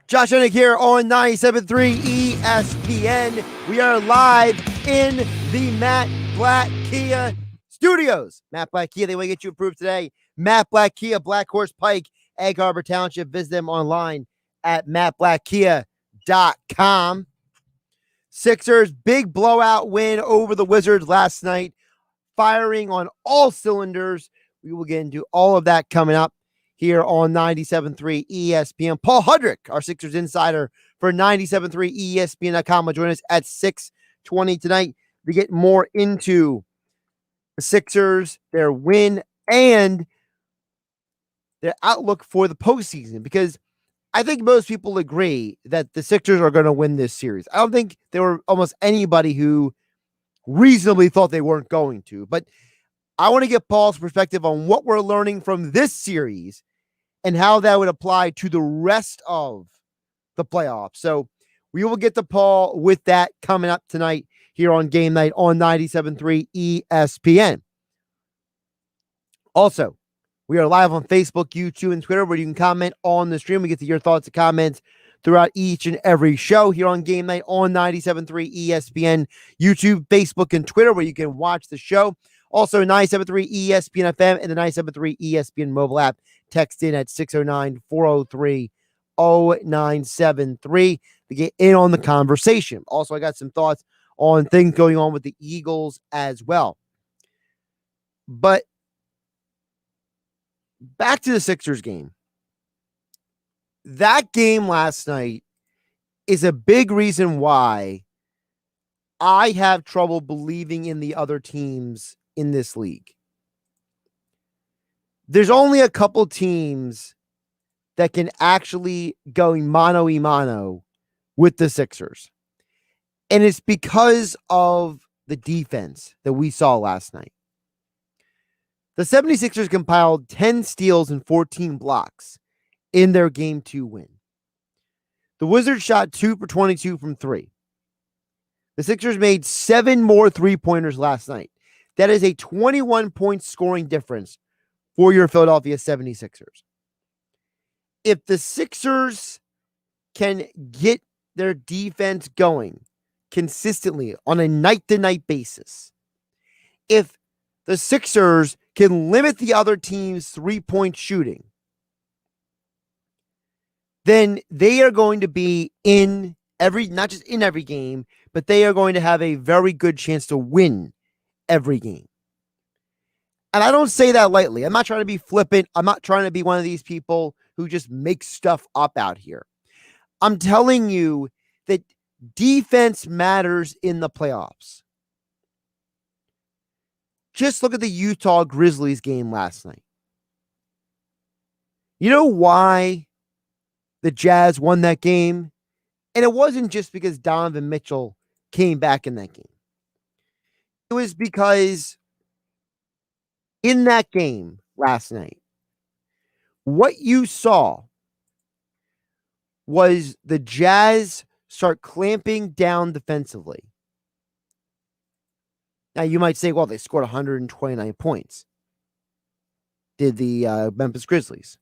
Josh Hennig here on 97.3 ESPN. We are live in the Matt Blatt Kia studios. Matt Blatt Kia, they want to get you approved today. Matt Blatt Kia, Black Horse Pike, Egg Harbor Township. Visit them online at mattblattkia.com. Sixers, big blowout win over the Wizards last night, firing on all cylinders. We will get into all of that coming up here on 97.3 ESPN. Paul Hudrick, our Sixers Insider for 97.3 ESPN.com, will join us at 6:20 tonight to get more into the Sixers, their win, and their outlook for the postseason, because I think most people agree that the Sixers are going to win this series. I don't think there were almost anybody who reasonably thought they weren't going to, but I want to get Paul's perspective on what we're learning from this series and how that would apply to the rest of the playoffs. So we will get to Paul with that coming up tonight here on Game Night on 97.3 ESPN. Also, we are live on Facebook, YouTube, and Twitter, where you can comment on the stream. We get to your thoughts and comments throughout each and every show here on Game Night on 97.3 ESPN, YouTube, Facebook, and Twitter, where you can watch the show. Also, 97.3 ESPN FM and the 97.3 ESPN mobile app. Text in at 609-403-0973 to get in on the conversation. Also, I got some thoughts on things going on with the Eagles as well. But back to the Sixers game. That game last night is a big reason why I have trouble believing in the other teams in this league. There's only a couple teams that can actually go mano a mano with the Sixers. And it's because of the defense that we saw last night. The 76ers compiled 10 steals and 14 blocks in their Game 2 win. The Wizards shot 2 for 22 from 3. The Sixers made 7 more three-pointers last night. That is a 21-point scoring difference for your Philadelphia 76ers. If the Sixers can get their defense going consistently on a night-to-night basis, if the Sixers can limit the other team's three-point shooting, then they are going to be in every, not just in every game, but they are going to have a very good chance to win every game. And I don't say that lightly. I'm not trying to be flippant. I'm not trying to be one of these people who just make stuff up out here. I'm telling you that defense matters in the playoffs. Just look at the Utah Grizzlies game last night. You know why the Jazz won that game? And it wasn't just because Donovan Mitchell came back in that game. It was because in that game last night, what you saw was the Jazz start clamping down defensively. Now, you might say, well, they scored 129 points. Did the Memphis Grizzlies.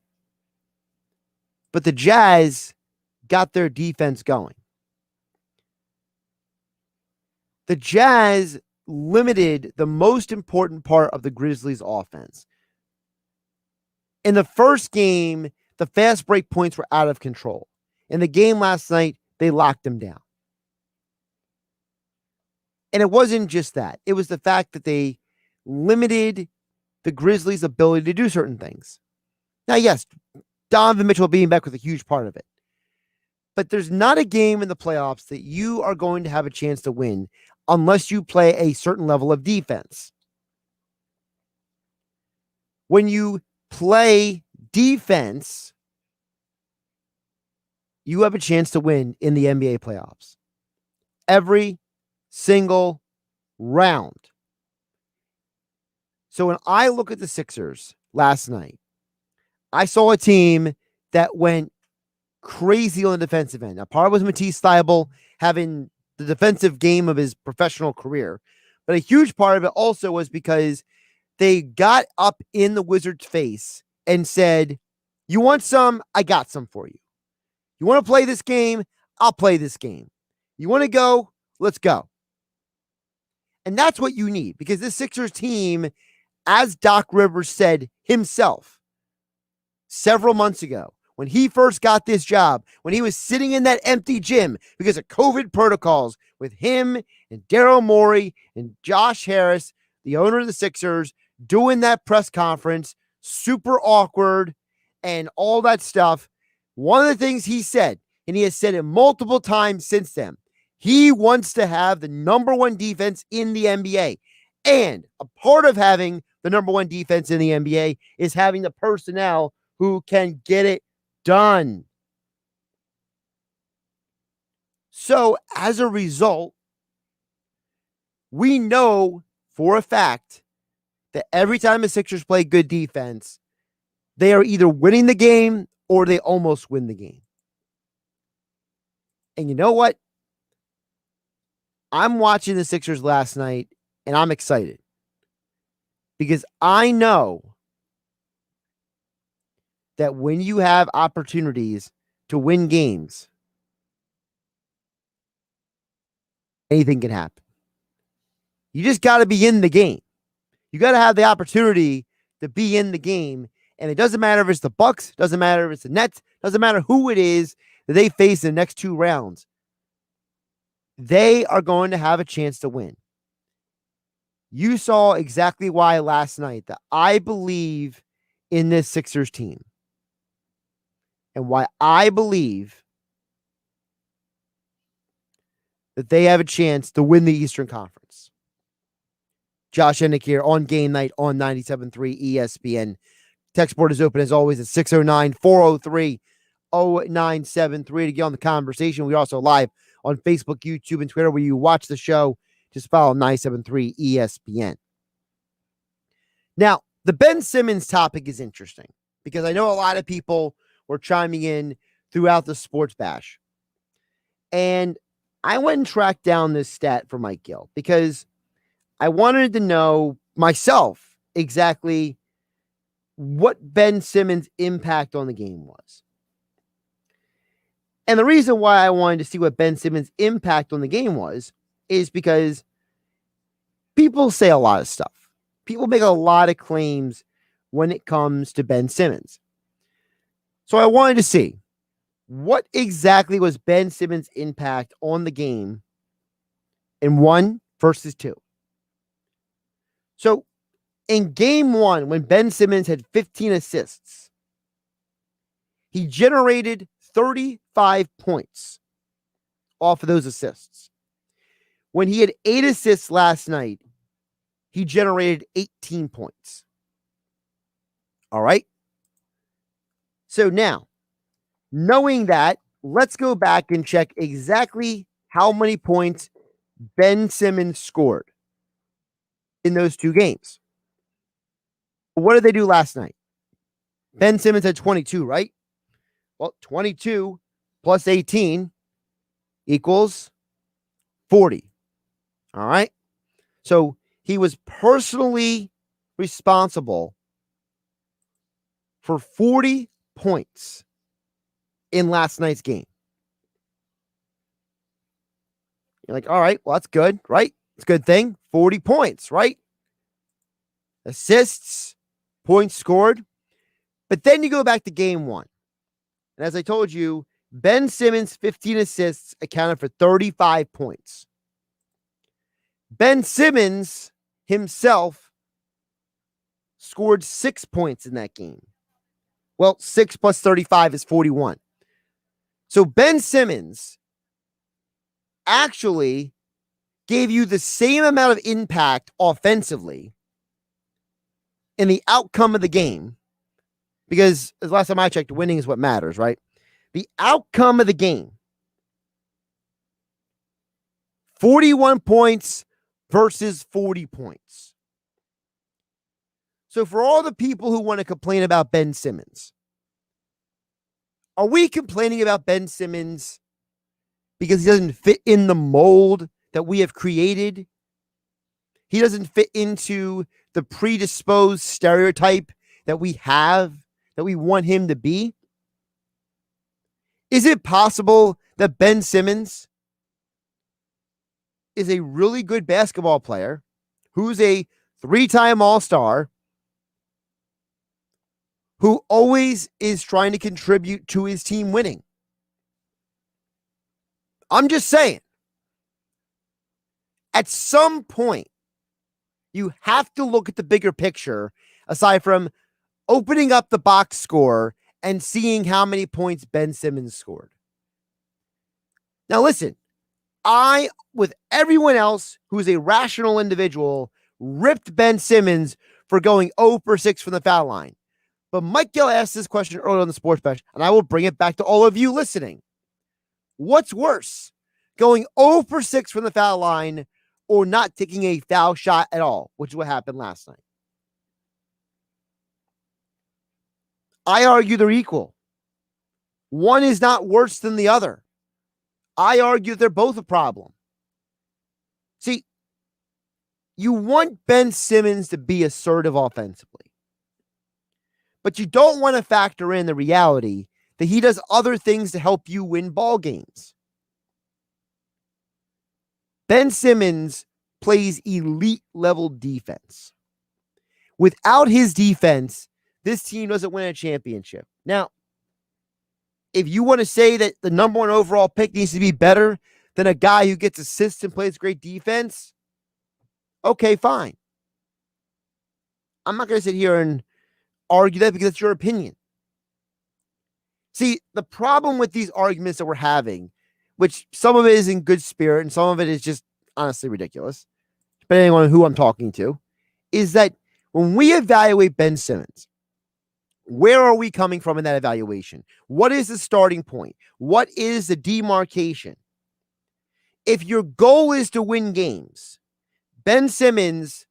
But the Jazz got their defense going. The Jazz limited the most important part of the Grizzlies' offense. In the first game, the fast break points were out of control. In the game last night, they locked them down. And it wasn't just that. It was the fact that they limited the Grizzlies' ability to do certain things. Now, yes, Donovan Mitchell being back was a huge part of it. But there's not a game in the playoffs that you are going to have a chance to win unless you play a certain level of defense. When you play defense, you have a chance to win in the NBA playoffs. Every single round. So when I look at the Sixers last night, I saw a team that went crazy on the defensive end. Now, part of it was Matisse Thybulle having the defensive game of his professional career, but a huge part of it also was because they got up in the Wizards' face and said, "You want some? I got some for you. You want to play this game? I'll play this game. You want to go? Let's go. And that's what you need, because this Sixers team, as Doc Rivers said himself several months ago, when he first got this job, when he was sitting in that empty gym because of COVID protocols with him and Daryl Morey and Josh Harris, the owner of the Sixers, doing that press conference, super awkward and all that stuff. One of the things he said, and he has said it multiple times since then, he wants to have the number one defense in the NBA. And a part of having the number one defense in the NBA is having the personnel who can get it done. So as a result, we know for a fact that every time the Sixers play good defense, they are either winning the game or they almost win the game. And you know what? I'm watching the Sixers last night and I'm excited because I know that when you have opportunities to win games, anything can happen. You just got to be in the game. You got to have the opportunity to be in the game. And it doesn't matter if it's the Bucks, doesn't matter if it's the Nets, doesn't matter who it is that they face in the next two rounds. They are going to have a chance to win. You saw exactly why last night that I believe in this Sixers team. And why I believe that they have a chance to win the Eastern Conference. Josh Hennig here on Game Night on 97.3 ESPN. Text board is open as always at 609-403-0973 to get on the conversation. We're also live on Facebook, YouTube, and Twitter where you watch the show. Just follow 97.3 ESPN. Now, the Ben Simmons topic is interesting because I know a lot of people were chiming in throughout the Sports Bash. And I went and tracked down this stat for Mike Gill because I wanted to know myself exactly what Ben Simmons' impact on the game was. And the reason why I wanted to see what Ben Simmons' impact on the game was is because people say a lot of stuff. People make a lot of claims when it comes to Ben Simmons. So I wanted to see what exactly was Ben Simmons' impact on the game in 1 versus 2. So in game 1, when Ben Simmons had 15 assists, he generated 35 points off of those assists. When he had 8 assists last night, he generated 18 points. All right. So now, knowing that, let's go back and check exactly how many points Ben Simmons scored in those 2 games. What did they do last night? Ben Simmons had 22, right? Well, 22 plus 18 equals 40. All right. So he was personally responsible for 40 points in last night's game. You're like, all right, well, that's good, right? It's a good thing. 40 points, right? Assists, points scored. But then you go back to game 1. And as I told you, Ben Simmons' 15 assists accounted for 35 points. Ben Simmons himself scored 6 points in that game. Well, 6 plus 35 is 41. So Ben Simmons actually gave you the same amount of impact offensively in the outcome of the game, because the last time I checked, winning is what matters, right? The outcome of the game, 41 points versus 40 points. So for all the people who want to complain about Ben Simmons, are we complaining about Ben Simmons because he doesn't fit in the mold that we have created? He doesn't fit into the predisposed stereotype that we have, that we want him to be? Is it possible that Ben Simmons is a really good basketball player who's a 3-time All-Star who always is trying to contribute to his team winning? I'm just saying, at some point, you have to look at the bigger picture aside from opening up the box score and seeing how many points Ben Simmons scored. Now, listen, I, with everyone else who's a rational individual, ripped Ben Simmons for going 0 for 6 from the foul line. But Mike Gill asked this question earlier on the Sports Bench, and I will bring it back to all of you listening. What's worse, going 0 for 6 from the foul line or not taking a foul shot at all, which is what happened last night? I argue they're equal. One is not worse than the other. I argue they're both a problem. See, you want Ben Simmons to be assertive offensively, but you don't want to factor in the reality that he does other things to help you win ball games. Ben Simmons plays elite level defense. Without his defense, this team doesn't win a championship. Now, if you want to say that the number 1 overall pick needs to be better than a guy who gets assists and plays great defense, okay, fine. I'm not going to sit here and argue that because it's your opinion. See, the problem with these arguments that we're having, which some of it is in good spirit and some of it is just honestly ridiculous, depending on who I'm talking to, is that when we evaluate Ben Simmons, where are we coming from in that evaluation? What is the starting point? What is the demarcation? If your goal is to win games, Ben Simmons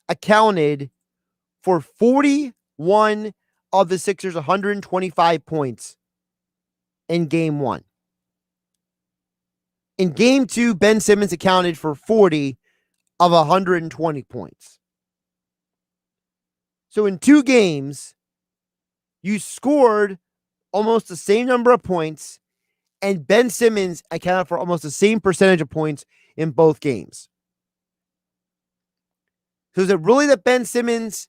accounted for 41 of the Sixers' 125 points in game 1. In game 2, Ben Simmons accounted for 40 of 120 points. So in 2 games, you scored almost the same number of points, and Ben Simmons accounted for almost the same percentage of points in both games. So is it really that Ben Simmons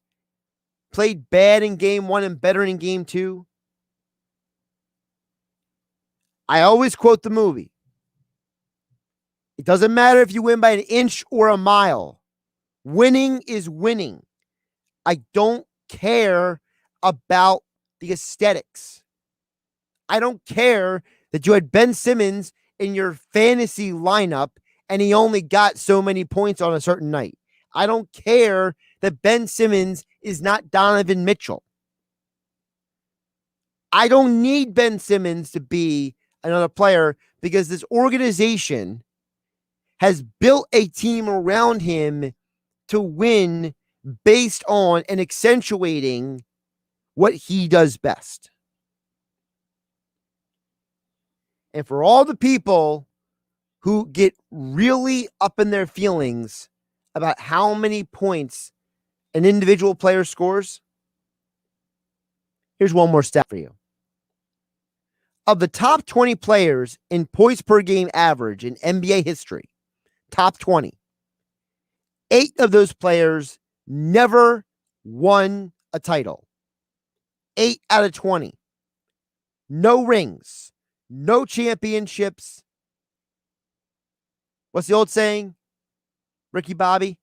played bad in game 1 and better in game 2? I always quote the movie. It doesn't matter if you win by an inch or a mile. Winning is winning. I don't care about the aesthetics. I don't care that you had Ben Simmons in your fantasy lineup and he only got so many points on a certain night. I don't care that Ben Simmons is not Donovan Mitchell. I don't need Ben Simmons to be another player because this organization has built a team around him to win based on and accentuating what he does best. And for all the people who get really up in their feelings about how many points an individual player scores, here's one more stat for you. Of the top 20 players in points per game average in NBA history, top 20, 8 of those players never won a title. 8 out of 20. No rings. No championships. What's the old saying? Ricky Bobby,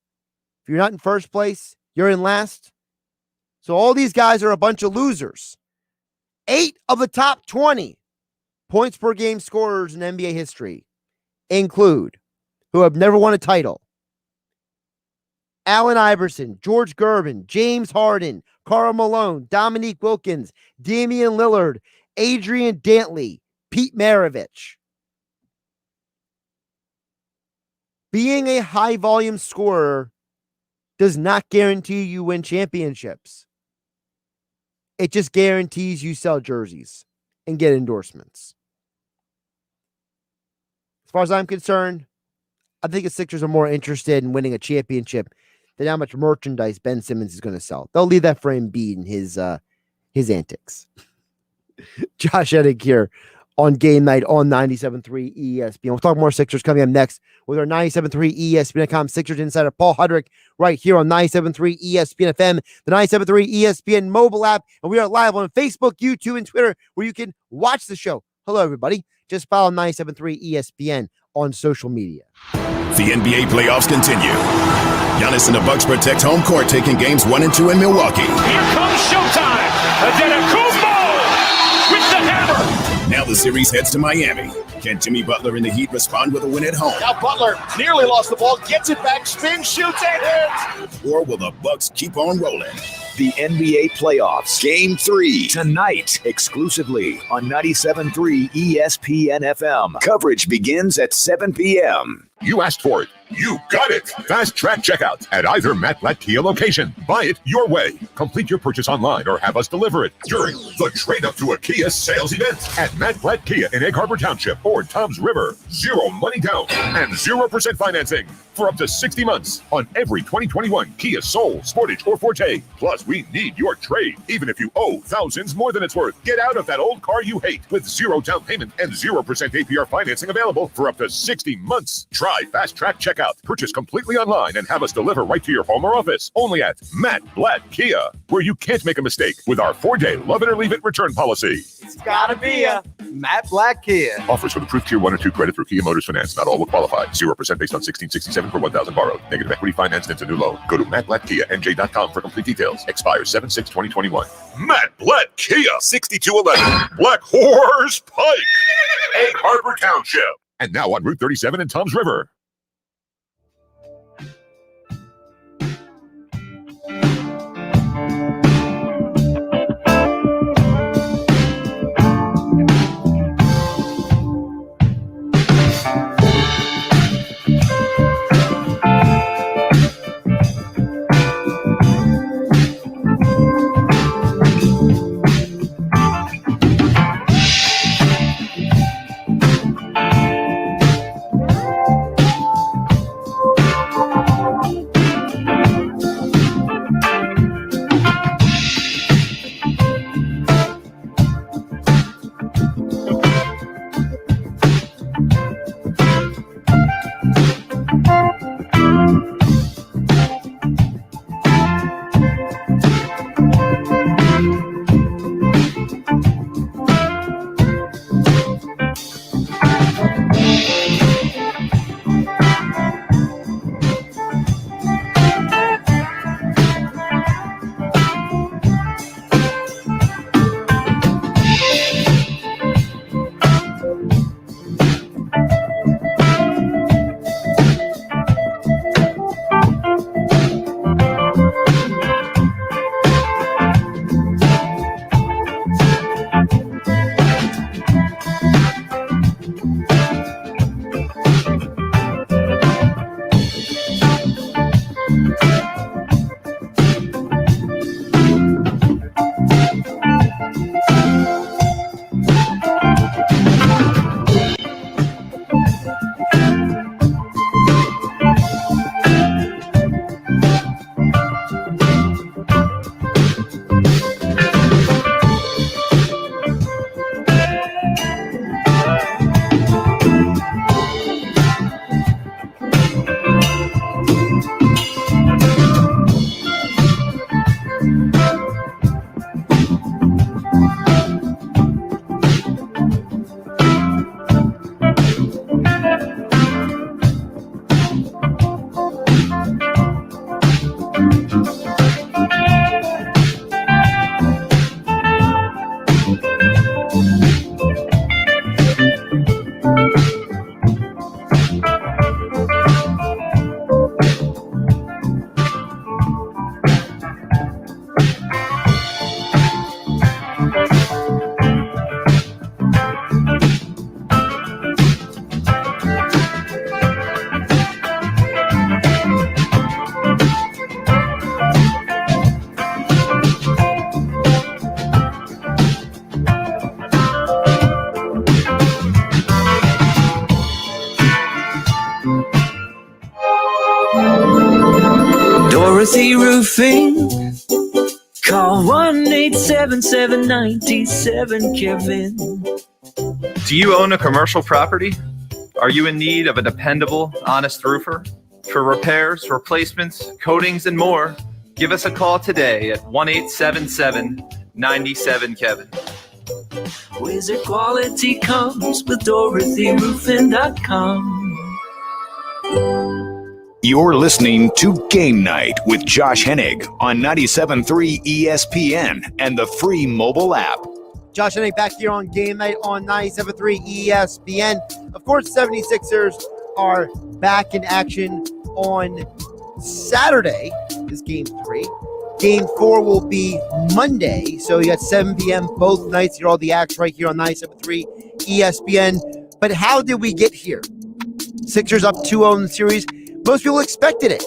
if you're not in first place, you're in last. So all these guys are a bunch of losers. 8 of the top 20 points per game scorers in NBA history include who have never won a title: Allen Iverson, George Gervin, James Harden, Karl Malone, Dominique Wilkins, Damian Lillard, Adrian Dantley, Pete Maravich. Being a high volume scorer does not guarantee you win championships. It just guarantees you sell jerseys and get endorsements. As far as I'm concerned, I think the Sixers are more interested in winning a championship than how much merchandise Ben Simmons is going to sell. They'll leave that for Embiid and his antics. Josh Hennig here on Game Night on 97.3 ESPN. We'll talk more Sixers coming up next with our 97.3 ESPN.com Sixers Insider Paul Hudrick right here on 97.3 ESPN FM, the 97.3 ESPN mobile app, and we are live on Facebook, YouTube, and Twitter where you can watch the show. Hello, everybody. Just follow 97.3 ESPN on social media. The NBA playoffs continue. Giannis and the Bucks protect home court, taking games 1 and 2 in Milwaukee. Here comes showtime. Antetokounmpo with the hammer. Now the series heads to Miami. Can Jimmy Butler and the Heat respond with a win at home? Now Butler nearly lost the ball, gets it back, spins, shoots, and hits. Or will the Bucks keep on rolling? The NBA playoffs, Game 3, tonight, exclusively on 97.3 ESPN FM. Coverage begins at 7 p.m. You asked for it. You got it. Fast Track Checkout at either Matt Blatt Kia location. Buy it your way. Complete your purchase online or have us deliver it during the Trade Up to a Kia sales event at Matt Blatt Kia in Egg Harbor Township or Toms River. 0 money down and 0% financing for up to 60 months on every 2021 Kia Soul, Sportage, or Forte. Plus, we need your trade, even if you owe thousands more than it's worth. Get out of that old car you hate with 0 down payment and 0% APR financing available for up to 60 months. Try Fast Track Checkout. Purchase completely online and have us deliver right to your home or office. Only at Matt Blatt Kia, where you can't make a mistake with our 4-day love it or leave it return policy. It's gotta be a Matt Blatt Kia. Offers with approved Tier 1 or 2 credit through Kia Motors Finance. Not all will qualify. 0% based on 1667 for 1,000 borrowed. Negative equity financed into new loan. Go to mattblattkianj.com for complete details. Expires 7/6/2021. Matt Blatt Kia, 6211 Black Horse Pike, Egg Harbor Township. And now on Route 37 in Toms River. Dorothy Roofing. Call 1-877-97-KEVIN. Do you own a commercial property? Are you in need of a dependable, honest roofer? For repairs, replacements, coatings, and more, give us a call today at 1-877-97-KEVIN. Wizard quality comes with DorothyRoofing.com. You're listening to Game Night with Josh Hennig on 97.3 ESPN and the free mobile app. Josh Hennig back here on Game Night on 97.3 ESPN. Of course, 76ers are back in action on Saturday, is Game 3. Game 4 will be Monday, so you got 7 p.m. both nights. You're all the action right here on 97.3 ESPN. But how did we get here? Sixers up 2-0 in the series. Most people expected it,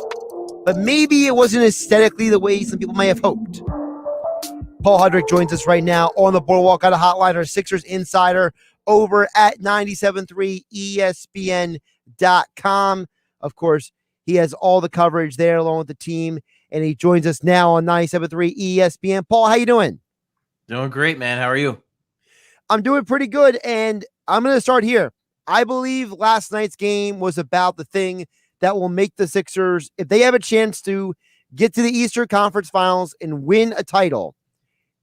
but maybe it wasn't aesthetically the way some people may have hoped. Paul Hudrick joins us right now on the Boardwalk out of Hotline, our Sixers Insider over at 97.3 ESPN.com. Of course, he has all the coverage there along with the team, and he joins us now on 97.3 ESPN. Paul, how you doing? Doing great, man. How are you? I'm doing pretty good, and I'm going to start here. I believe last night's game was about the thing that will make the Sixers, if they have a chance to get to the Eastern Conference Finals and win a title,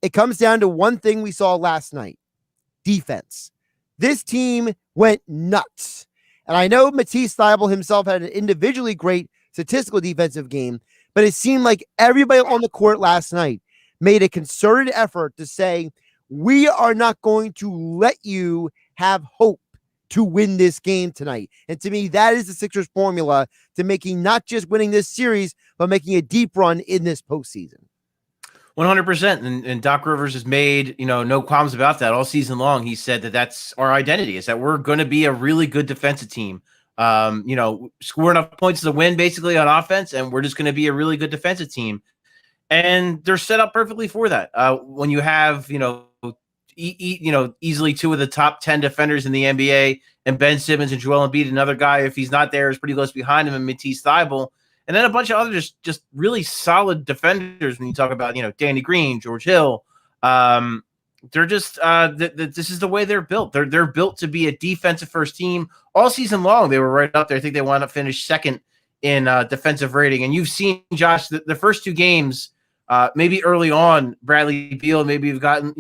it comes down to one thing we saw last night: defense. This team went nuts. And I know Matisse Thybulle himself had an individually great statistical defensive game, but it seemed like everybody on the court last night made a concerted effort to say, we are not going to let you have hope to win this game tonight. And to me, that is the Sixers formula to making not just winning this series, but making a deep run in this postseason. 100%. And Doc Rivers has made, no qualms about that all season long. He said that that's our identity, is that we're going to be a really good defensive team. Score enough points to win basically on offense, and we're just going to be a really good defensive team. And they're set up perfectly for that. When you have, easily two of the top 10 defenders in the NBA, and Ben Simmons and Joel Embiid, another guy, if he's not there, is pretty close behind him, and Matisse Thybulle, and then a bunch of others just really solid defenders. When you talk about, Danny Green, George Hill, they're just this is the way they're built. They're built to be a defensive first team all season long. They were right up there. I think they wound up finished second in defensive rating. And you've seen, Josh, the first two games. Maybe early on, Bradley Beal maybe has gotten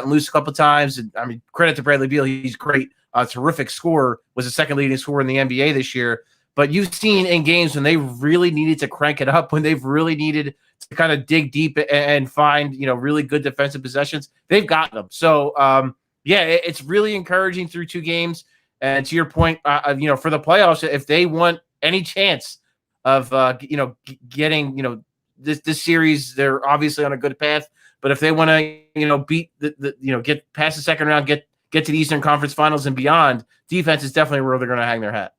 loose a couple of times. And, credit to Bradley Beal, he's great, terrific scorer. Was the second leading scorer in the NBA this year. But you've seen in games when they really needed to crank it up, when they've really needed to kind of dig deep and find really good defensive possessions, they've gotten them. So it's really encouraging through two games. And to your point, for the playoffs, if they want any chance of getting this series, they're obviously on a good path, but if they want to, beat get past the second round, get to the Eastern Conference Finals and beyond, defense is definitely where they're going to hang their hat.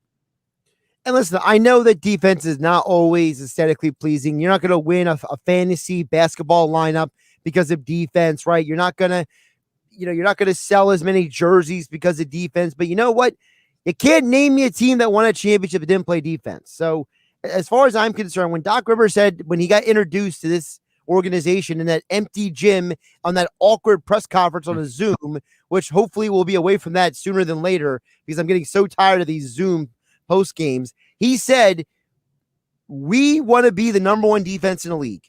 And listen, I know that defense is not always aesthetically pleasing. You're not going to win a fantasy basketball lineup because of defense, right? You're not going to, you're not going to sell as many jerseys because of defense, but you know what? You can't name me a team that won a championship that didn't play defense. So as far as I'm concerned, when Doc Rivers said, when he got introduced to this organization in that empty gym on that awkward press conference on a Zoom, which hopefully we'll be away from that sooner than later because I'm getting so tired of these Zoom post games, he said, we want to be the number one defense in the league.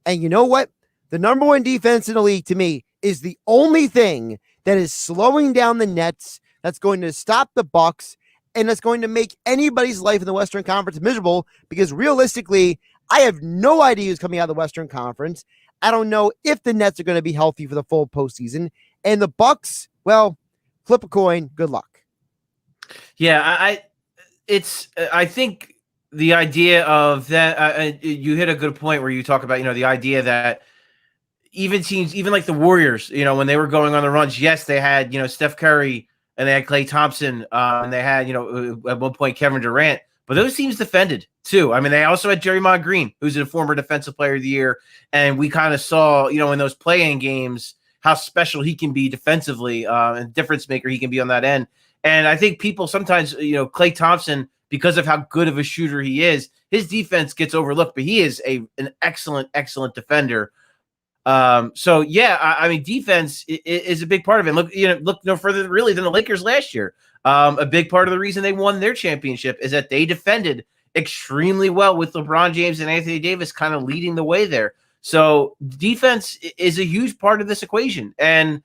And you know what? The number one defense in the league to me is the only thing that is slowing down the Nets, that's going to stop the Bucks, and that's going to make anybody's life in the Western Conference miserable, because realistically, I have no idea who's coming out of the Western Conference. I don't know if the Nets are going to be healthy for the full postseason. And the Bucks, well, flip a coin. Good luck. Yeah, I think the idea of that, you hit a good point where you talk about, the idea that even teams, even like the Warriors, when they were going on the runs, yes, they had, Steph Curry and they had Klay Thompson and they had, at one point Kevin Durant, but those teams defended too. They also had Draymond Green, who's a former defensive player of the year. And we kind of saw, in those play-in games, how special he can be defensively and difference maker he can be on that end. And I think people sometimes, Klay Thompson, because of how good of a shooter he is, his defense gets overlooked, but he is an excellent, excellent defender. So yeah, I mean, defense is a big part of it. Look no further really than the Lakers last year. A big part of the reason they won their championship is that they defended extremely well with LeBron James and Anthony Davis kind of leading the way there. So defense is a huge part of this equation. And,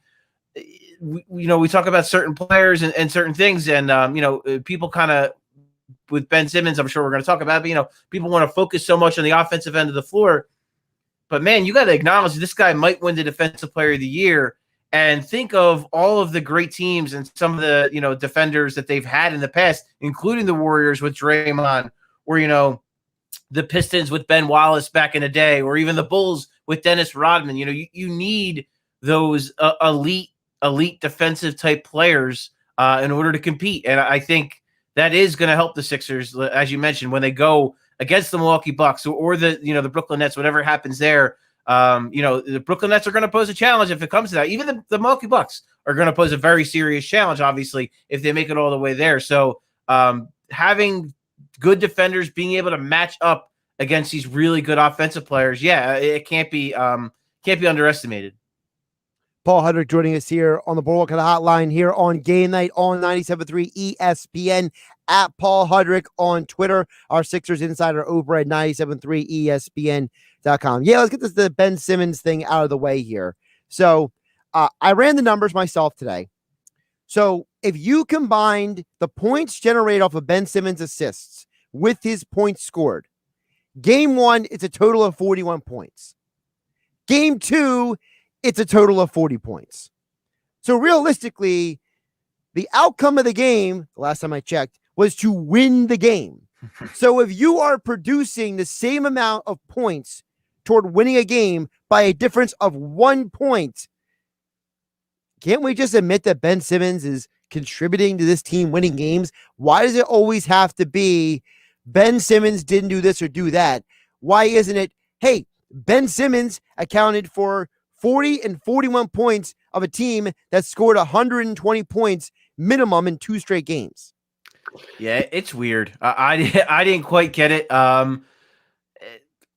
we talk about certain players and certain things, and, people kind of, with Ben Simmons, I'm sure we're going to talk about it, but, people want to focus so much on the offensive end of the floor. But, man, you got to acknowledge this guy might win the Defensive Player of the Year. And think of all of the great teams and some of the, defenders that they've had in the past, including the Warriors with Draymond, or, the Pistons with Ben Wallace back in the day, or even the Bulls with Dennis Rodman. You need those elite defensive type players in order to compete. And I think that is going to help the Sixers, as you mentioned, when they go against the Milwaukee Bucks or the the Brooklyn Nets, whatever happens there. The Brooklyn Nets are going to pose a challenge if it comes to that. Even the Milwaukee Bucks are going to pose a very serious challenge, obviously, if they make it all the way there. So having good defenders being able to match up against these really good offensive players, it can't be underestimated. Paul Hudrick joining us here on the Boardwalk of the Hotline here on Game Night on 97.3 ESPN, at Paul Hudrick on Twitter, our Sixers Insider over at 97.3 ESPN.com. Yeah, let's get the Ben Simmons thing out of the way here. So I ran the numbers myself today. So if you combined the points generated off of Ben Simmons' assists with his points scored, Game 1, it's a total of 41 points. Game 2, it's a total of 40 points. So realistically, the outcome of the game, the last time I checked, was to win the game. So if you are producing the same amount of points toward winning a game by a difference of 1 point, can't we just admit that Ben Simmons is contributing to this team winning games? Why does it always have to be Ben Simmons didn't do this or do that? Why isn't it, hey, Ben Simmons accounted for 40 and 41 points of a team that scored 120 points minimum in 2 straight games? Yeah, it's weird. I didn't quite get it.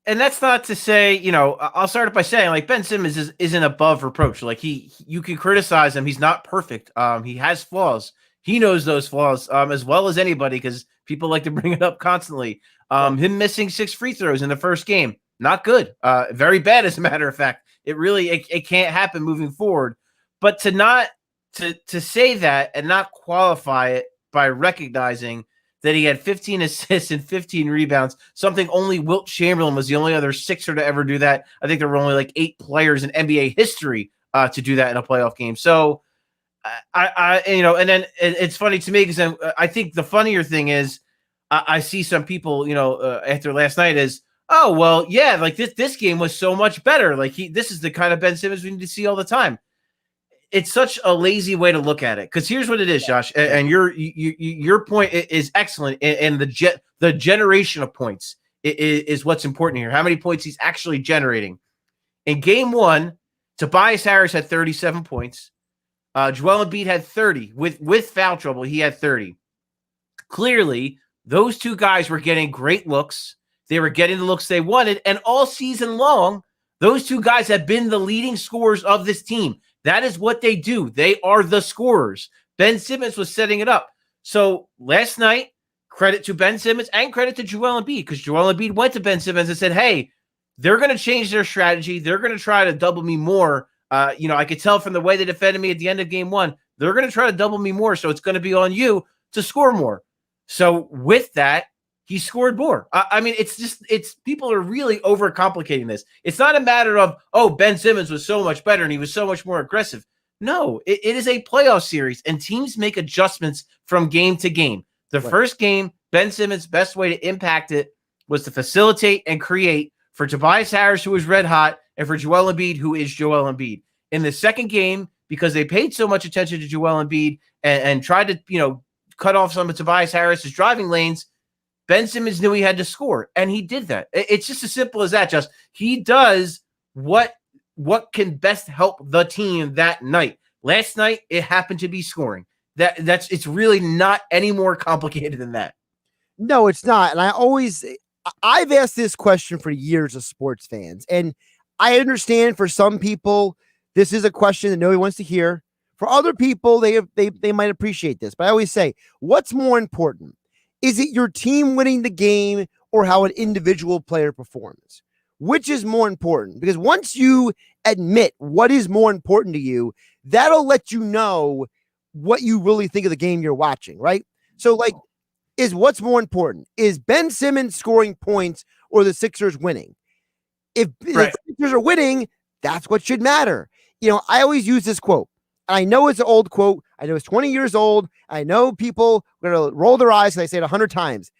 And that's not to say, I'll start it by saying, like, Ben Simmons isn't above reproach. Like, you can criticize him. He's not perfect. He has flaws. He knows those flaws as well as anybody, because people like to bring it up constantly. Him missing 6 free throws in the first game, not good. Very bad, as a matter of fact. It can't happen moving forward. But to say that and not qualify it by recognizing that he had 15 assists and 15 rebounds, something only Wilt Chamberlain was the only other Sixer to ever do that. I think there were only like 8 players in NBA history to do that in a playoff game. So and then it's funny to me because I think the funnier thing is I see some people, after last night is, oh, well, yeah, like this game was so much better. Like this is the kind of Ben Simmons we need to see all the time. It's such a lazy way to look at it, because here's what it is, Josh, and your point is excellent, and the generation of points is what's important here. How many points he's actually generating. In Game 1, Tobias Harris had 37 points. Joel Embiid had 30. With foul trouble, he had 30. Clearly, those two guys were getting great looks. They were getting the looks they wanted, and all season long, those two guys have been the leading scorers of this team. That is what they do. They are the scorers. Ben Simmons was setting it up. So last night, credit to Ben Simmons and credit to Joel Embiid, because Joel Embiid went to Ben Simmons and said, hey, they're going to change their strategy. They're going to try to double me more. I could tell from the way they defended me at the end of Game 1, they're going to try to double me more. So it's going to be on you to score more. So with that, he scored more. It's people are really overcomplicating this. It's not a matter of, oh, Ben Simmons was so much better and he was so much more aggressive. No, it is a playoff series, and teams make adjustments from game to game. The first game, Ben Simmons' best way to impact it was to facilitate and create for Tobias Harris, who was red hot, and for Joel Embiid, who is Joel Embiid. In the second game, because they paid so much attention to Joel Embiid and tried to, cut off some of Tobias Harris's driving lanes, Ben Simmons knew he had to score, and he did that. It's just as simple as that, Just. He does what can best help the team that night. Last night, it happened to be scoring. It's really not any more complicated than that. No, it's not. And I've asked this question for years of sports fans, and I understand for some people, this is a question that nobody wants to hear. For other people, they might appreciate this. But I always say, what's more important? Is it your team winning the game or how an individual player performs? Which is more important? Because once you admit what is more important to you, that'll let you know what you really think of the game you're watching, right? So, like, is what's more important? Is Ben Simmons scoring points or the Sixers winning? If the Sixers are winning, that's what should matter. I always use this quote. I know it's an old quote. I know it's 20 years old. I know people are going to roll their eyes and I say it 100 times.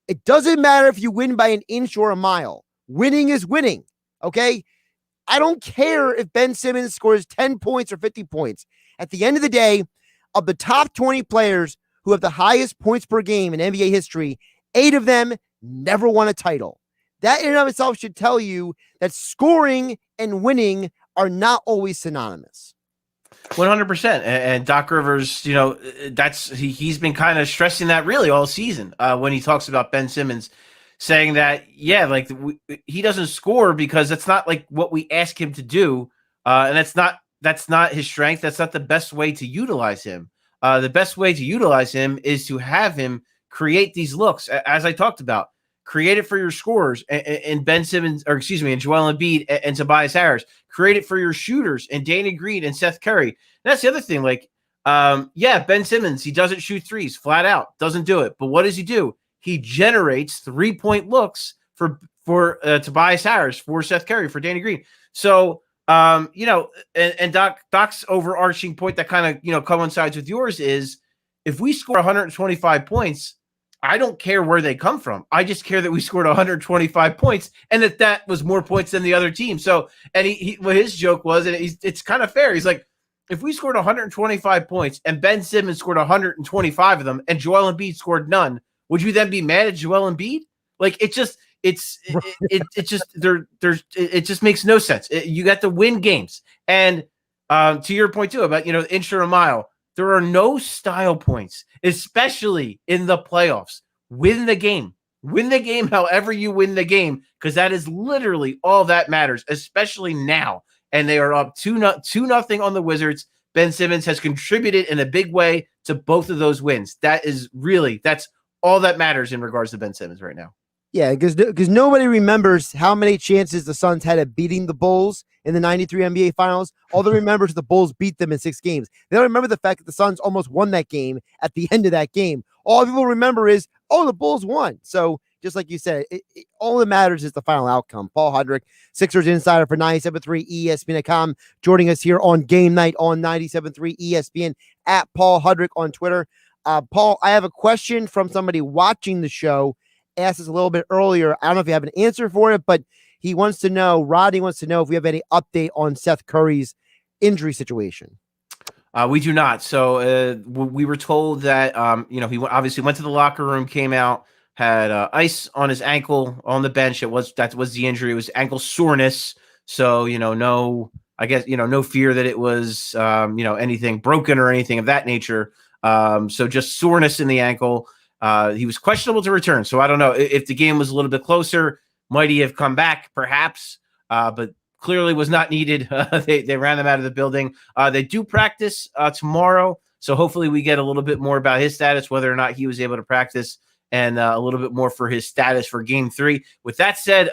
It doesn't matter if you win by an inch or a mile. Winning is winning, okay? I don't care if Ben Simmons scores 10 points or 50 points. At the end of the day, of the top 20 players who have the highest points per game in NBA history, 8 of them never won a title. That in and of itself should tell you that scoring and winning are not always synonymous. 100%. And Doc Rivers, he's been kind of stressing that really all season when he talks about Ben Simmons, saying that, he doesn't score because that's not like what we ask him to do. And that's not his strength. That's not the best way to utilize him. The best way to utilize him is to have him create these looks, as I talked about. Create it for your scorers and Ben Simmons, and Joel Embiid and Tobias Harris. Create it for your shooters and Danny Green and Seth Curry. And that's the other thing. Ben Simmons, he doesn't shoot threes flat out, doesn't do it. But what does he do? He generates 3-point looks for Tobias Harris, for Seth Curry, for Danny Green. So, and Doc's overarching point that kind of, coincides with yours is if we score 125 points, I don't care where they come from. I just care that we scored 125 points and that was more points than the other team. So, and what his joke was, and it's kind of fair. He's like, if we scored 125 points and Ben Simmons scored 125 of them and Joel Embiid scored none, would you then be mad at Joel Embiid? Like, it just makes no sense. You got to win games. And to your point too about, inch or a mile, there are no style points, especially in the playoffs. Win the game. Win the game however you win the game, because that is literally all that matters, especially now. And they are up 2-0 on the Wizards. Ben Simmons has contributed in a big way to both of those wins. That's all that matters in regards to Ben Simmons right now. Yeah, because nobody remembers how many chances the Suns had at beating the Bulls in the 93 NBA Finals. All they remember is the Bulls beat them in 6 games. They don't remember the fact that the Suns almost won that game at the end of that game. All people remember is, the Bulls won. So just like you said, all that matters is the final outcome. Paul Hudrick, Sixers Insider for 97.3 ESPN.com, joining us here on Game Night on 97.3 ESPN, at Paul Hudrick on Twitter. Paul, I have a question from somebody watching the show. Asked us a little bit earlier. I don't know if you have an answer for it, but Rodney wants to know if we have any update on Seth Curry's injury situation. We do not. So we were told that, he obviously went to the locker room, came out, had ice on his ankle on the bench. That was the injury. It was ankle soreness. So, no fear that it was, anything broken or anything of that nature. So just soreness in the ankle. He was questionable to return. So I don't know if the game was a little bit closer, might he have come back perhaps, but clearly was not needed. They ran him out of the building. They do practice tomorrow. So hopefully we get a little bit more about his status, whether or not he was able to practice, and a little bit more for his status for game 3. With that said,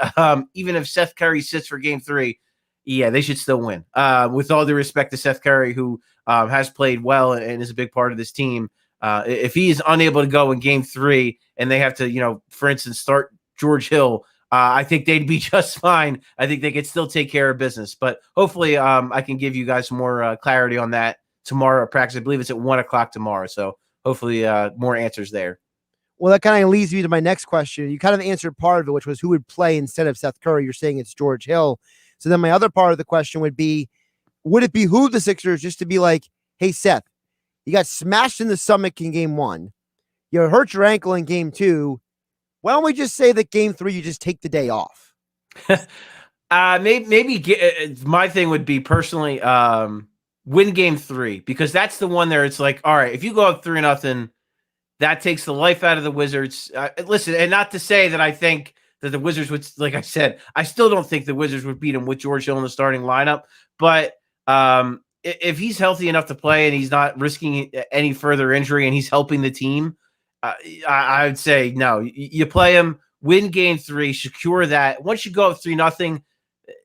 even if Seth Curry sits for game 3, yeah, they should still win. With all due respect to Seth Curry, who has played well and is a big part of this team. If he is unable to go in game 3 and they have to, for instance, start George Hill, I think they'd be just fine. I think they could still take care of business. But hopefully I can give you guys more clarity on that tomorrow at practice. I believe it's at 1:00 tomorrow. So hopefully more answers there. Well, that kind of leads me to my next question. You kind of answered part of it, which was who would play instead of Seth Curry. You're saying it's George Hill. So then my other part of the question would be, would it behoove the Sixers just to be like, hey, Seth, you got smashed in the stomach in game 1. You hurt your ankle in game 2. Why don't we just say that game 3, you just take the day off? Maybe my thing would be personally win game 3, because that's the one there. It's like, all right, if you go up 3-0, that takes the life out of the Wizards. Listen, and not to say that I think that the Wizards would, like I said, I still don't think the Wizards would beat him with George Hill in the starting lineup. But if he's healthy enough to play and he's not risking any further injury and he's helping the team, I would say no. You play him, win game 3, secure that. Once you go up 3-0,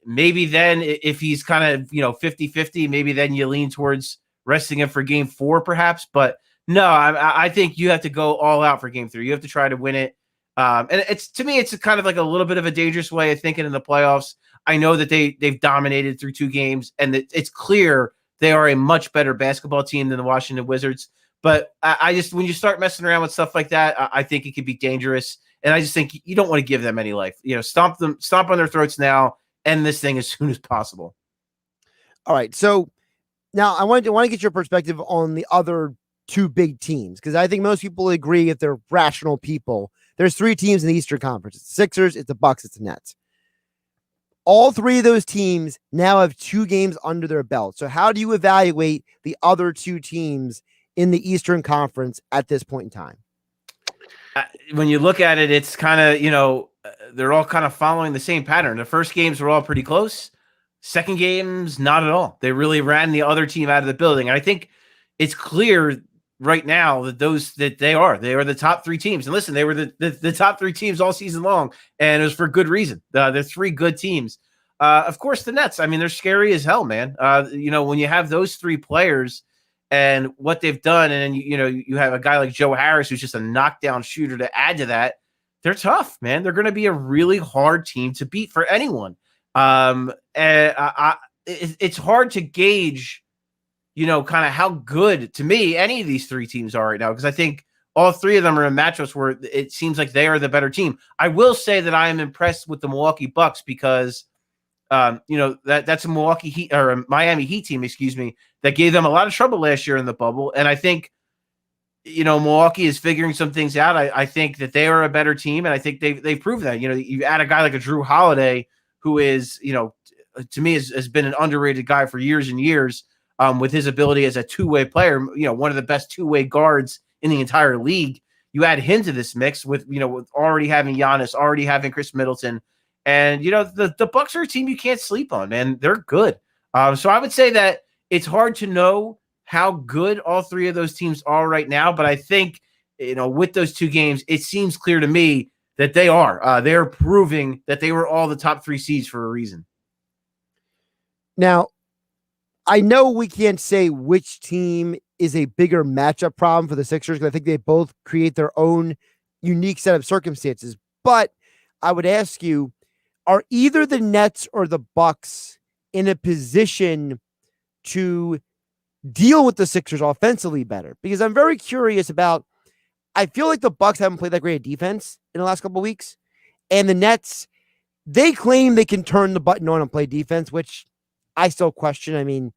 maybe then if he's kind of 50-50, maybe then you lean towards resting him for game 4, perhaps. But no, I think you have to go all out for game 3. You have to try to win it. And to me, it's kind of like a little bit of a dangerous way of thinking in the playoffs. I know that they've dominated through 2 games, and it's clear they are a much better basketball team than the Washington Wizards. But I just, when you start messing around with stuff like that, I think it could be dangerous. And I just think you don't want to give them any life. Stomp on their throats now, end this thing as soon as possible. All right. So now I want to get your perspective on the other 2 big teams, because I think most people agree, if they're rational people, there's 3 teams in the Eastern Conference. It's the Sixers, it's the Bucks, it's the Nets. All 3 of those teams now have 2 games under their belt. So how do you evaluate the other 2 teams in the Eastern Conference at this point in time? When you look at it, it's kind of, they're all kind of following the same pattern. The first games were all pretty close. Second games, not at all. They really ran the other team out of the building. And I think it's clear right now that they are the top 3 teams. And listen, they were the top 3 teams all season long, and it was for good reason. They're 3 good teams. Of course, the Nets, I mean, they're scary as hell, man. When you have those 3 players and what they've done, and then you have a guy like Joe Harris, who's just a knockdown shooter to add to that, they're tough, man. They're going to be a really hard team to beat for anyone. And it's hard to gauge kind of how good, to me, any of these 3 teams are right now, because I think all 3 of them are in matchups where it seems like they are the better team. I will say that I am impressed with the Milwaukee Bucks because, that's a Milwaukee Heat, or a Miami Heat team, excuse me, that gave them a lot of trouble last year in the bubble. And I think, Milwaukee is figuring some things out. I think that they are a better team, and I think they've proved that. You add a guy like a Drew Holiday, who is, to me, has been an underrated guy for years and years. With his ability as a 2-way player, one of the best 2-way guards in the entire league. You add him to this mix with already having Giannis, already having Chris Middleton, and the Bucks are a team you can't sleep on, man. They're good. So I would say that it's hard to know how good all 3 of those teams are right now, but I think with those 2 games, it seems clear to me that they are. They're proving that they were all the top 3 seeds for a reason. Now, I know we can't say which team is a bigger matchup problem for the Sixers, because I think they both create their own unique set of circumstances. But I would ask you, are either the Nets or the Bucks in a position to deal with the Sixers offensively better? Because I'm very curious about, I feel like the Bucks haven't played that great of defense in the last couple of weeks. And the Nets, they claim they can turn the button on and play defense, which I still question. I mean,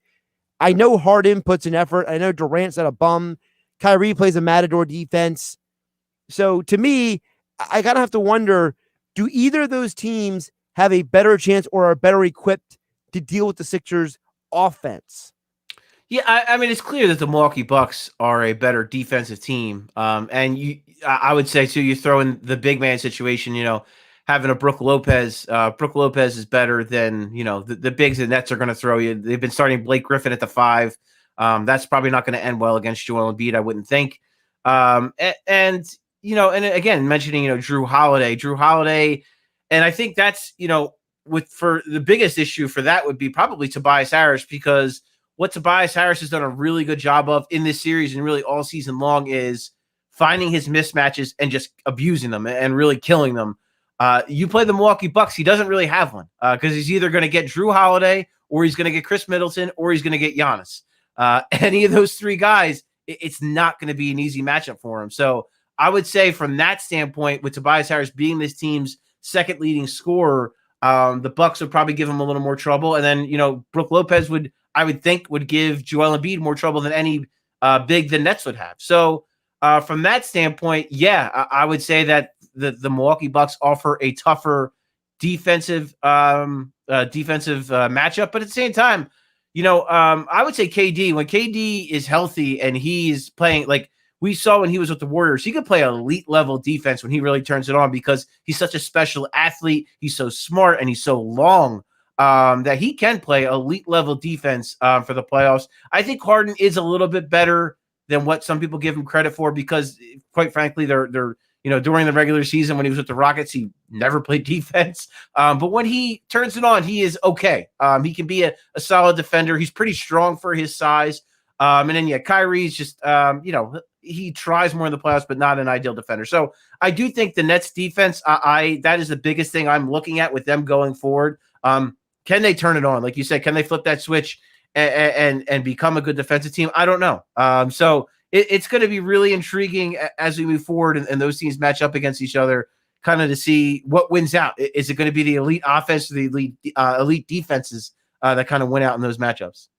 I know Harden puts an effort. I know Durant's not a bum. Kyrie plays a matador defense. So to me, I gotta have to wonder, do either of those teams have a better chance or are better equipped to deal with the Sixers offense? Yeah, I mean, it's clear that the Milwaukee Bucks are a better defensive team. And I would say too, you throw in the big man situation, having a Brook Lopez. Brook Lopez is better than, the bigs the Nets are going to throw you. They've been starting Blake Griffin at the 5. That's probably not going to end well against Joel Embiid, I wouldn't think. And again, mentioning, Drew Holiday, and I think that's, for the biggest issue for that would be probably Tobias Harris, because what Tobias Harris has done a really good job of in this series and really all season long is finding his mismatches and just abusing them and really killing them. You play the Milwaukee Bucks, he doesn't really have one, because he's either going to get Drew Holiday, or he's going to get Chris Middleton, or he's going to get Giannis. Any of those 3 guys, it's not going to be an easy matchup for him. So I would say from that standpoint, with Tobias Harris being this team's second leading scorer, the Bucks would probably give him a little more trouble. And then, Brook Lopez would give Joel Embiid more trouble than any big the Nets would have. So from that standpoint, yeah, I would say that the Milwaukee Bucks offer a tougher defensive matchup. But at the same time, I would say KD, when KD is healthy and he's playing, like we saw when he was with the Warriors, he could play elite level defense when he really turns it on because he's such a special athlete. He's so smart and he's so long that he can play elite level defense for the playoffs. I think Harden is a little bit better than what some people give him credit for because, quite frankly, they're during the regular season when he was with the Rockets, he never played defense. But when he turns it on, he is okay. He can be a solid defender. He's pretty strong for his size. And then, Kyrie's just, he tries more in the playoffs, but not an ideal defender. So I do think the Nets defense, that is the biggest thing I'm looking at with them going forward. Can they turn it on? Like you said, can they flip that switch and become a good defensive team? I don't know. So it's going to be really intriguing as we move forward and those teams match up against each other, kind of to see what wins out. Is it going to be the elite offense or the elite defenses that kind of win out in those matchups?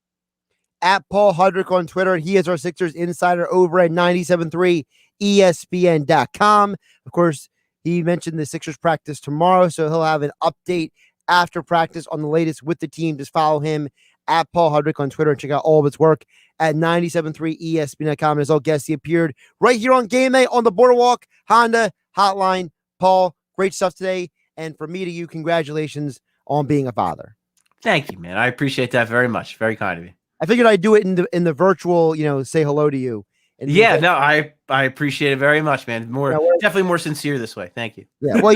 At Paul Hudrick on Twitter. He is our Sixers insider over at 97.3 ESPN.com. Of course, he mentioned the Sixers practice tomorrow, so he'll have an update after practice on the latest with the team. Just follow him at Paul Hudrick on Twitter and check out all of his work at 97.3 ESPN.com. And as all guests, he appeared right here on Game Night on the Boardwalk Honda Hotline. Paul, great stuff today. And from me to you, congratulations on being a father. Thank you, man. I appreciate that very much. Very kind of you. I figured I'd do it in the virtual, say hello to you. And I appreciate it very much, man. Definitely more sincere this way. Thank you. Yeah. Well,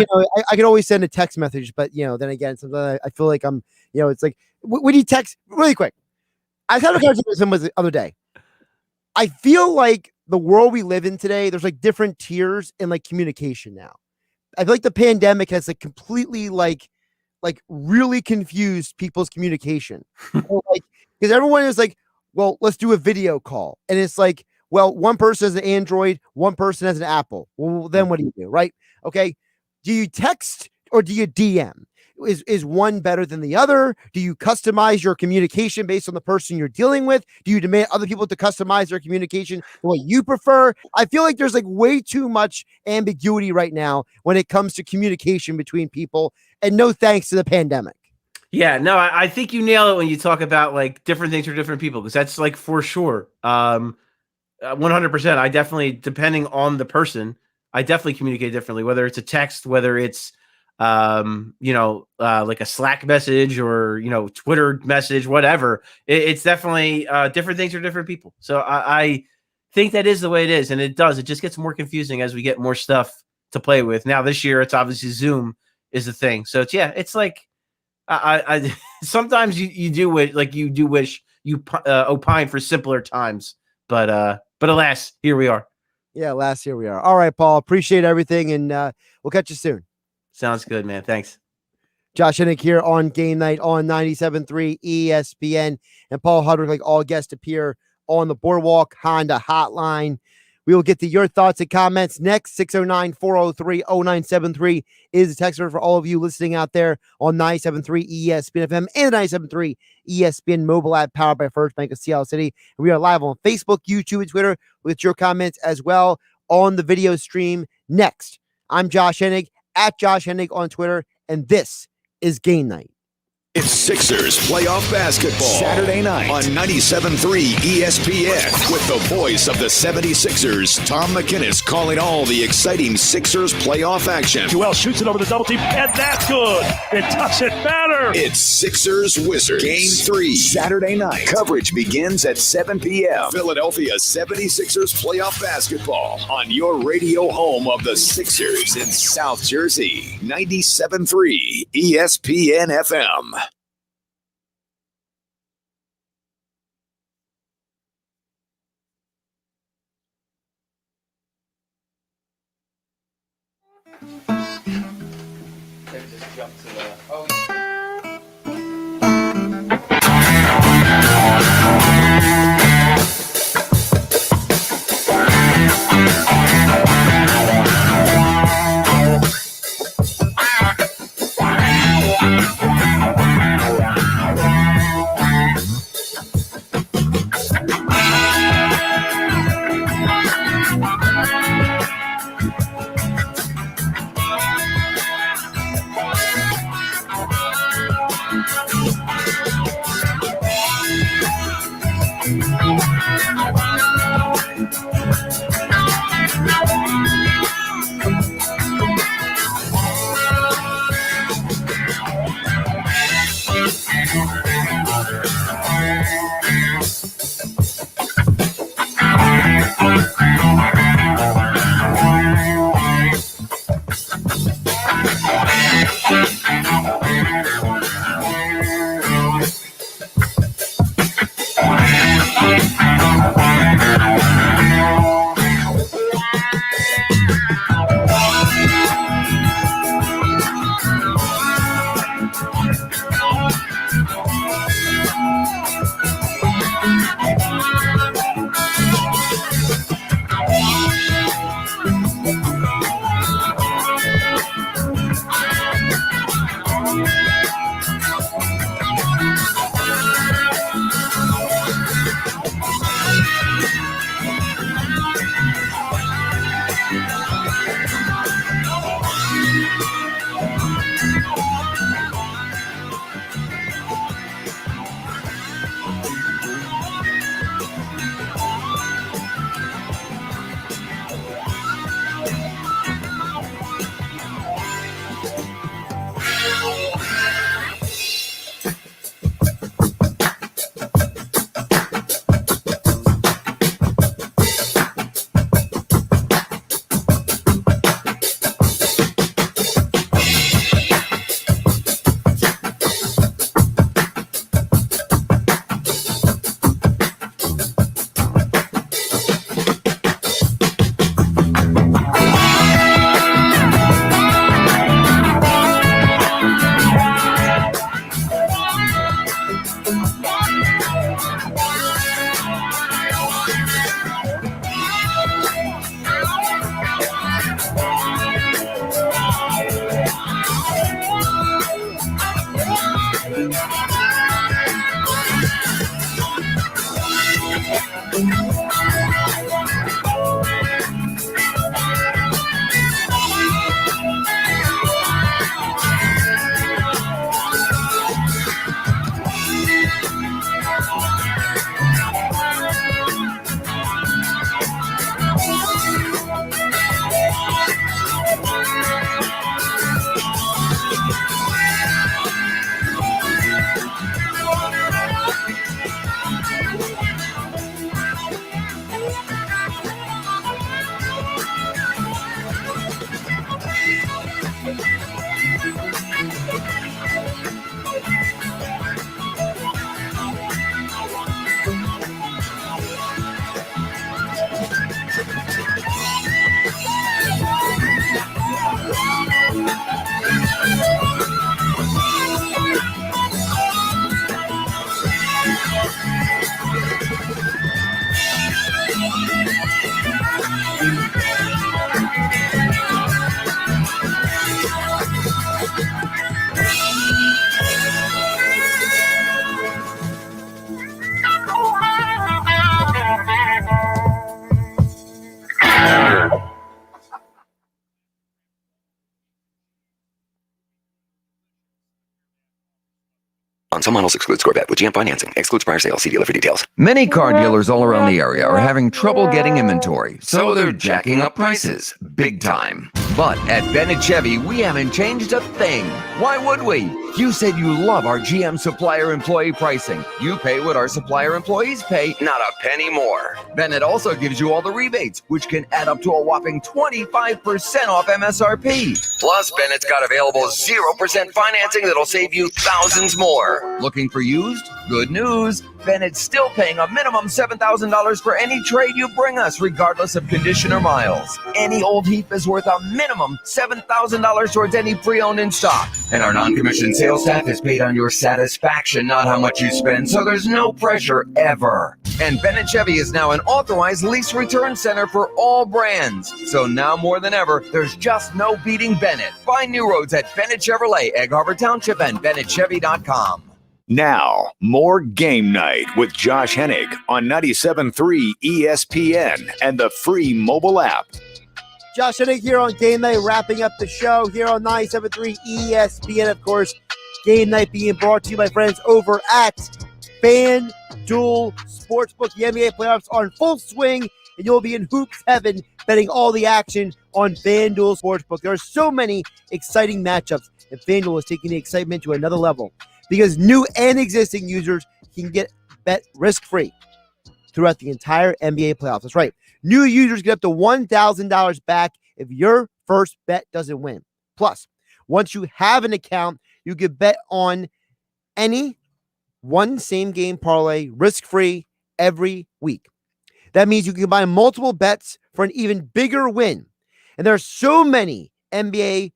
I could always send a text message, but then again, sometimes I feel like I'm, it's like when you text really quick. I had a conversation with him the other day. I feel like the world we live in today, there's like different tiers in like communication now. I feel like the pandemic has like completely like really confused people's communication. Because everyone is like, well, let's do a video call. And it's like, well, one person has an Android, one person has an Apple. Well, then what do you do, right? Okay. Do you text or do you DM? Is one better than the other? Do you customize your communication based on the person you're dealing with? Do you demand other people to customize their communication the way you prefer? I feel like there's like way too much ambiguity right now when it comes to communication between people, and no thanks to the pandemic. Yeah, no, I think you nail it when you talk about like different things for different people, because that's like for sure. 100%. I definitely, depending on the person, I definitely communicate differently, whether it's a text, whether it's like a Slack message or, Twitter message, whatever. It's definitely different things for different people. So I think that is the way it is. And it just gets more confusing as we get more stuff to play with. Now this year, it's obviously Zoom is the thing. So it's like, I sometimes you do wish you opine for simpler times, but alas, here we are. Yeah, here we are. All right, Paul, appreciate everything. And we'll catch you soon. Sounds good, man. Thanks. Josh Hennig here on Game Night on 97.3 ESPN, and Paul Hudrick, like all guests, appear on the Boardwalk Honda Hotline. We will get to your thoughts and comments next. 609-403-0973 is the text number for all of you listening out there on 97.3 ESPN FM and 97.3 ESPN mobile app powered by First Bank of Seattle City. And we are live on Facebook, YouTube, and Twitter with your comments as well on the video stream next. I'm Josh Hennig at Josh Hennig on Twitter, and this is Game Night. It's Sixers playoff basketball Saturday night on 97.3 ESPN with the voice of the 76ers, Tom McInnes, calling all the exciting Sixers playoff action. Joel shoots it over the double team, and that's good. It doesn't matter. It's Sixers Wizards Game 3 Saturday night. Coverage begins at 7 p.m. Philadelphia 76ers playoff basketball on your radio home of the Sixers in South Jersey. 97.3 ESPN FM. On some models exclude score bet with GM financing. Excludes prior sales. See dealer for details. Many car dealers all around the area are having trouble getting inventory, so they're jacking up prices big time. But at Bennett Chevy, we haven't changed a thing. Why would we? You said you love our GM supplier employee pricing. You pay what our supplier employees pay, not a penny more. Bennett also gives you all the rebates, which can add up to a whopping 25% off MSRP. Plus, Bennett's got available 0% financing that'll save you thousands more. Looking for used? Good news. Bennett's still paying a minimum $7,000 for any trade you bring us, regardless of condition or miles. Any old Heath is worth a minimum $7,000 towards any pre-owned in stock. And our non-commissioned sales staff is paid on your satisfaction, not how much you spend, so there's no pressure ever. And Bennett Chevy is now an authorized lease return center for all brands. So now more than ever, there's just no beating Bennett. Find new roads at Bennett Chevrolet, Egg Harbor Township, and BennettChevy.com. Now, more Game Night with Josh Hennig on 97.3 ESPN and the free mobile app. Josh Hennig here on Game Night, wrapping up the show here on 97.3 ESPN. Of course, Game Night being brought to you by friends over at FanDuel Sportsbook. The NBA playoffs are in full swing, and you'll be in hoops heaven betting all the action on FanDuel Sportsbook. There are so many exciting matchups, and FanDuel is taking the excitement to another level. because new and existing users can get bet risk-free throughout the entire NBA playoffs. That's right. New users get up to $1,000 back if your first bet doesn't win. Plus, once you have an account, you can bet on any one same-game parlay risk-free every week. That means you can combine multiple bets for an even bigger win. And there are so many NBA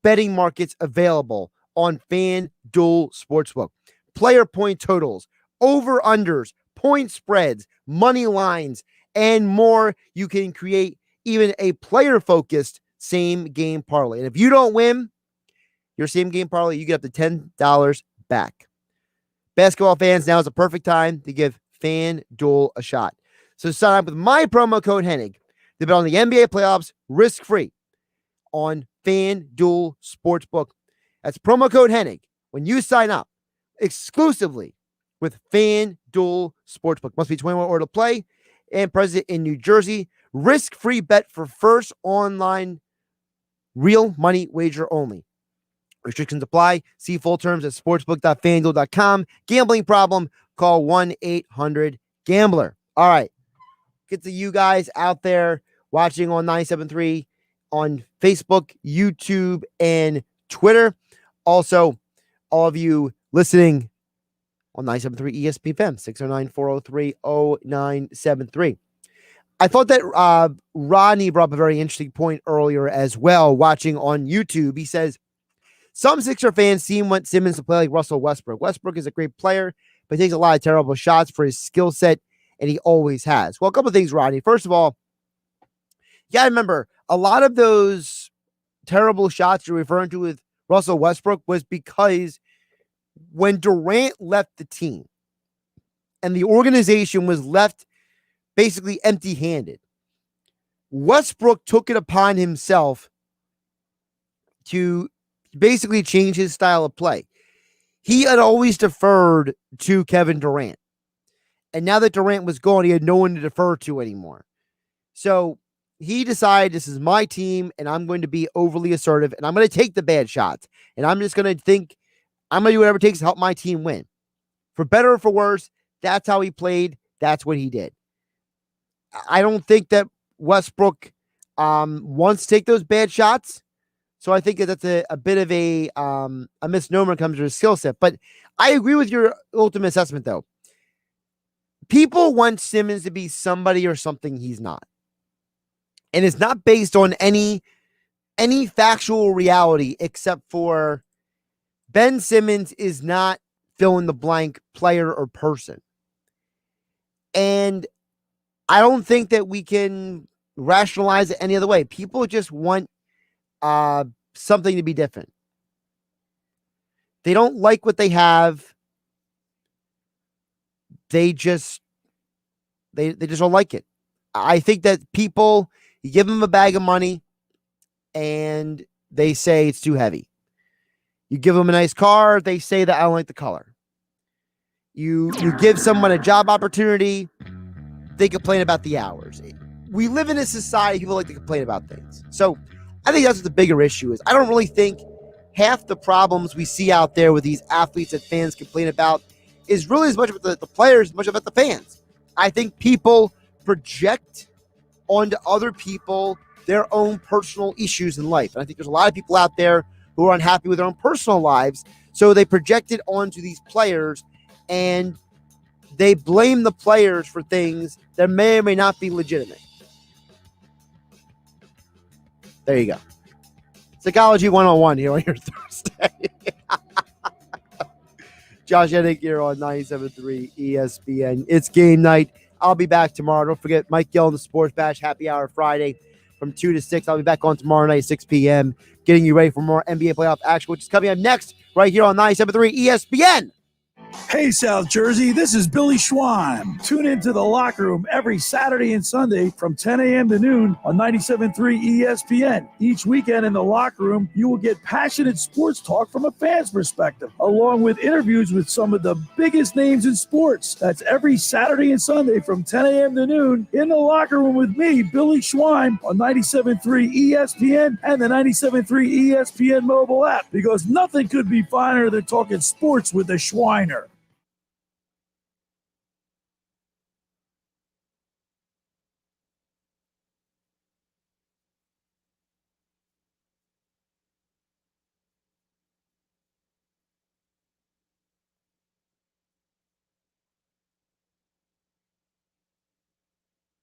betting markets available on FanDuel Sportsbook. Player point totals, over-unders, point spreads, money lines, and more. You can create even a player-focused same-game parlay. And if you don't win your same-game parlay, you get up to $10 back. Basketball fans, now is the perfect time to give FanDuel a shot. So sign up with my promo code Hennig to bet on the NBA playoffs risk-free on FanDuel Sportsbook. That's promo code Hennig when you sign up exclusively with FanDuel Sportsbook. Must be 21 or to play and present in New Jersey. Risk-free bet for first online real money wager only. Restrictions apply. See full terms at sportsbook.fanduel.com. Gambling problem? Call 1-800-GAMBLER. All right. Get to you guys out there watching on 97.3 on Facebook, YouTube, and Twitter. Also, all of you listening on 97.3 ESPN, 609-403-0973. I thought that Rodney brought up a very interesting point earlier as well, watching on YouTube. He says, some Sixer fans want Simmons to play like Russell Westbrook. Westbrook is a great player, but he takes a lot of terrible shots for his skill set, and he always has. Well, a couple of things, Rodney. First of all, you got to remember, a lot of those terrible shots you're referring to with Russell Westbrook was because when Durant left the team and the organization was left basically empty-handed, Westbrook took it upon himself to basically change his style of play. He had always deferred to Kevin Durant. And now that Durant was gone, he had no one to defer to anymore. So he decided, this is my team, and I'm going to be overly assertive, and I'm going to take the bad shots. And I'm just going to think, I'm going to do whatever it takes to help my team win. For better or for worse, that's how he played. That's what he did. I don't think that Westbrook wants to take those bad shots. So I think that's a bit of a misnomer when it comes to his skill set. But I agree with your ultimate assessment, though. People want Simmons to be somebody or something he's not. And it's not based on any factual reality except for Ben Simmons is not fill in the blank player or person. And I don't think that we can rationalize it any other way. People just want something to be different. They don't like what they have. They just don't like it. I think that people, you give them a bag of money and they say it's too heavy. You give them a nice car, they say that I don't like the color. You give someone a job opportunity, they complain about the hours. We live in a society, people like to complain about things. So I think that's what the bigger issue is. I don't really think half the problems we see out there with these athletes that fans complain about is really as much about the players as much about the fans. I think people project onto other people their own personal issues in life. And I think there's a lot of people out there who are unhappy with their own personal lives, so they project it onto these players, and they blame the players for things that may or may not be legitimate. There you go. Psychology 101 here on your Thursday. Josh Hennig here on 97.3 ESPN. It's game night. I'll be back tomorrow. Don't forget, Mike Gill and the Sports Bash Happy Hour Friday from 2 to 6. I'll be back on tomorrow night at 6 p.m. getting you ready for more NBA playoff action, which is coming up next right here on 97.3 ESPN. Hey, South Jersey, this is Billy Schwein. Tune into The Locker Room every Saturday and Sunday from 10 a.m. to noon on 97.3 ESPN. Each weekend in The Locker Room, you will get passionate sports talk from a fan's perspective, along with interviews with some of the biggest names in sports. That's every Saturday and Sunday from 10 a.m. to noon in The Locker Room with me, Billy Schwein, on 97.3 ESPN and the 97.3 ESPN mobile app, because nothing could be finer than talking sports with the Schweiner.